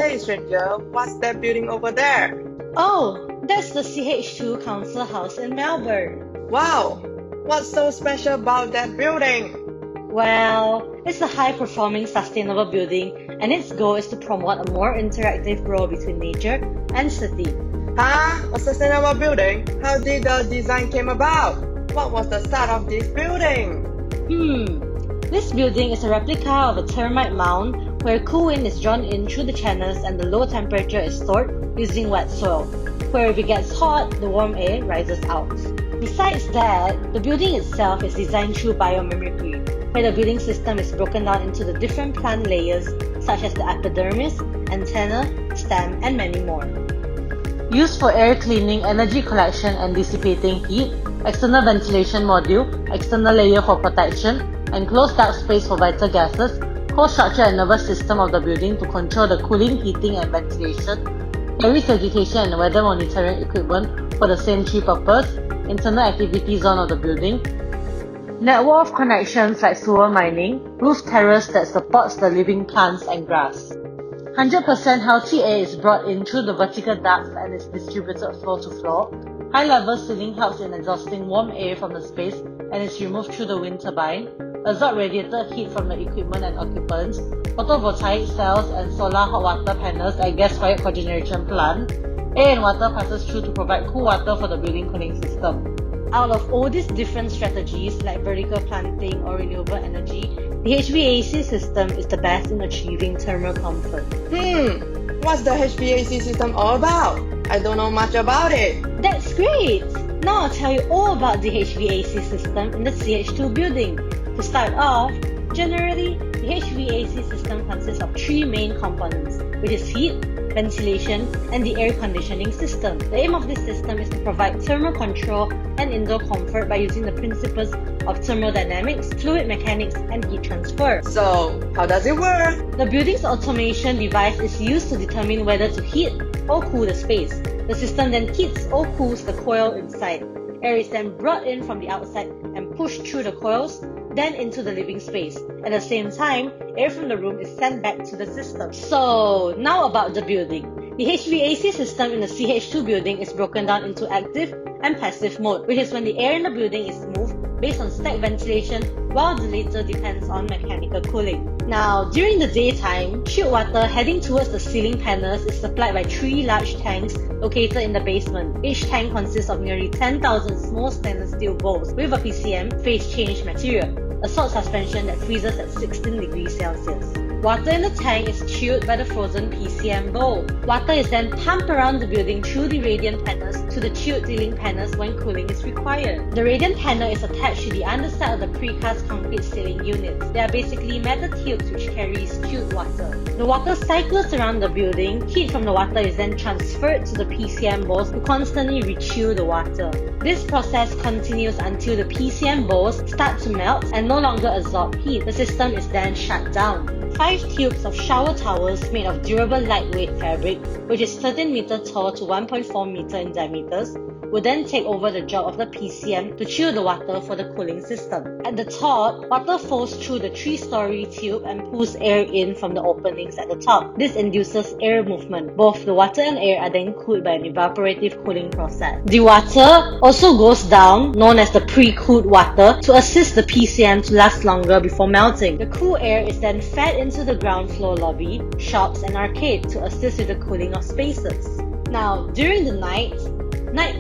Hey stranger, what's that building over there? Oh, that's the CH2 Council House in Melbourne. Wow, what's so special about that building? Well, it's a high-performing sustainable building and its goal is to promote a more interactive role between nature and city. Huh? A sustainable building? How did the design came about? What was the start of this building? This building is a replica of a termite mound where cool wind is drawn in through the channels and the low temperature is stored using wet soil, where if it gets hot, the warm air rises out. Besides that, the building itself is designed through biomimicry, where the building system is broken down into the different plant layers such as the epidermis, antenna, stem, and many more. Used for air cleaning, energy collection and dissipating heat, external ventilation module, external layer for protection, enclosed dark space for vital gases, core structure and nervous system of the building to control the cooling, heating and ventilation, carries vegetation and weather monitoring equipment for the same three purpose, internal activity zone of the building, network of connections like sewer mining, roof terrace that supports the living plants and grass. 100% healthy air is brought in through the vertical ducts and is distributed floor to floor. High-level ceiling helps in exhausting warm air from the space and is removed through the wind turbine. Absorb radiated heat from the equipment and occupants. Photovoltaic cells and solar hot water panels at gas-fired cogeneration plant. Air and water passes through to provide cool water for the building cooling system. Out of all these different strategies like vertical planting or renewable energy, the HVAC system is the best in achieving thermal comfort. What's the HVAC system all about? I don't know much about it. That's great! Now I'll tell you all about the HVAC system in the CH2 building. To start off, generally, the HVAC system consists of three main components, which is heat, ventilation, and the air conditioning system. The aim of this system is to provide thermal control and indoor comfort by using the principles of thermodynamics, fluid mechanics, and heat transfer. So, how does it work? The building's automation device is used to determine whether to heat or cool the space. The system then heats or cools the coil inside. Air is then brought in from the outside and pushed through the coils, then into the living space. At the same time, air from the room is sent back to the system. So, now about the building. The HVAC system in the CH2 building is broken down into active and passive mode, which is when the air in the building is moved based on stack ventilation, while the latter depends on mechanical cooling. Now, during the daytime, chilled water heading towards the ceiling panels is supplied by three large tanks located in the basement. Each tank consists of nearly 10,000 small stainless steel bowls with a PCM phase change material, a salt suspension that freezes at 16 degrees Celsius. Water in the tank is chilled by the frozen PCM bowl. Water is then pumped around the building through the radiant panels to the chilled ceiling panels when cooling is required. The radiant panel is attached to the underside of the precast concrete ceiling units. They are basically metal tubes which carries chilled water. The water cycles around the building. Heat from the water is then transferred to the PCM bowls to constantly rechill the water. This process continues until the PCM bowls start to melt and no longer absorb heat. The system is then shut down. 5 tubes of shower towels made of durable lightweight fabric, which is 13 meter tall to 1.4 meter in diameters, will then take over the job of the PCM to chill the water for the cooling system. At the top, water flows through the 3-story tube and pulls air in from the openings at the top. This induces air movement. Both the water and air are then cooled by an evaporative cooling process. The water also goes down, known as the pre-cooled water, to assist the PCM to last longer before melting. The cool air is then fed into the ground floor lobby, shops and arcade to assist with the cooling of spaces. Now, during the night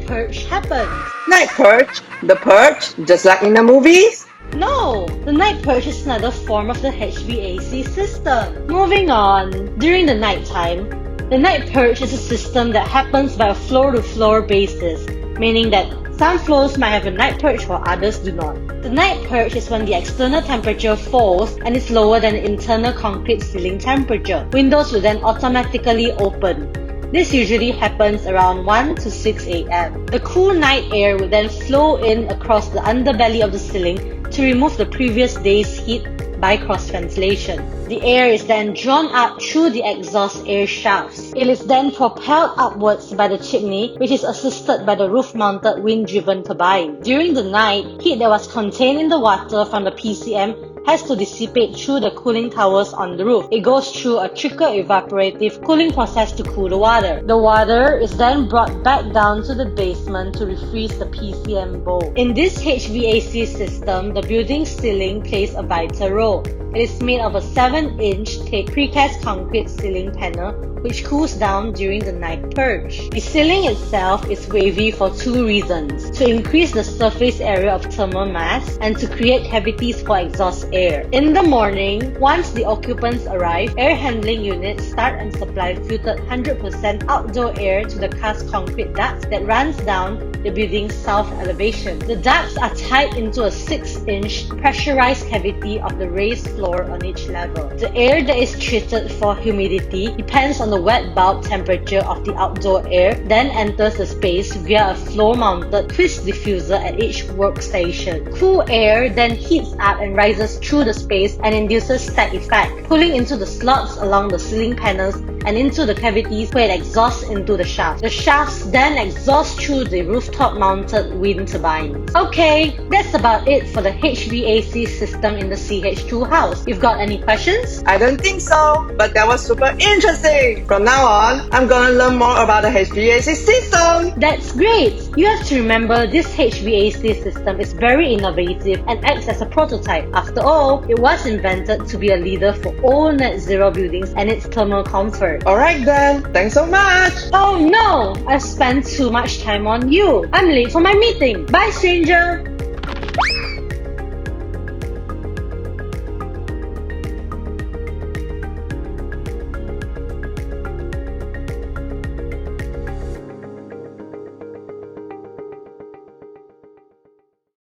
purge happens. Night purge? The purge? Just like in the movies? No! The night purge is another form of the HVAC system. Moving on. During the nighttime, the night purge is a system that happens by a floor-to-floor basis, meaning that some floors might have a night purge while others do not. The night purge is when the external temperature falls and is lower than the internal concrete ceiling temperature. Windows will then automatically open. This usually happens around 1 to 6 a.m. The cool night air would then flow in across the underbelly of the ceiling to remove the previous day's heat by cross-ventilation. The air is then drawn up through the exhaust air shafts. It is then propelled upwards by the chimney, which is assisted by the roof-mounted wind-driven turbine. During the night, heat that was contained in the water from the PCM has to dissipate through the cooling towers on the roof. It goes through a trickle evaporative cooling process to cool the water. The water is then brought back down to the basement to refreeze the PCM bowl. In this HVAC system, the building's ceiling plays a vital role. It is made of a 7-inch thick precast concrete ceiling panel which cools down during the night purge. The ceiling itself is wavy for two reasons: to increase the surface area of thermal mass and to create cavities for exhaust air. In the morning, once the occupants arrive, air handling units start and supply filtered 100% outdoor air to the cast concrete ducts that runs down the building's south elevation. The ducts are tied into a 6-inch pressurized cavity of the raised floor on each level. The air that is treated for humidity depends on the wet bulb temperature of the outdoor air, then enters the space via a floor-mounted twist diffuser at each workstation. Cool air then heats up and rises through the space and induces stack effect, pulling into the slots along the ceiling panels and into the cavities where it exhausts into the shaft. The shafts then exhaust through the rooftop-mounted wind turbines. Okay, that's about it for the HVAC system in the CH2 house. You've got any questions? I don't think so, but that was super interesting. From now on, I'm gonna learn more about the HVAC system. That's great! You have to remember this HVAC system is very innovative and acts as a prototype. After all, it was invented to be a leader for all net zero buildings and its thermal comfort. Alright then, thanks so much. Oh no! I've spent too much time on you. I'm late for my meeting. Bye, stranger!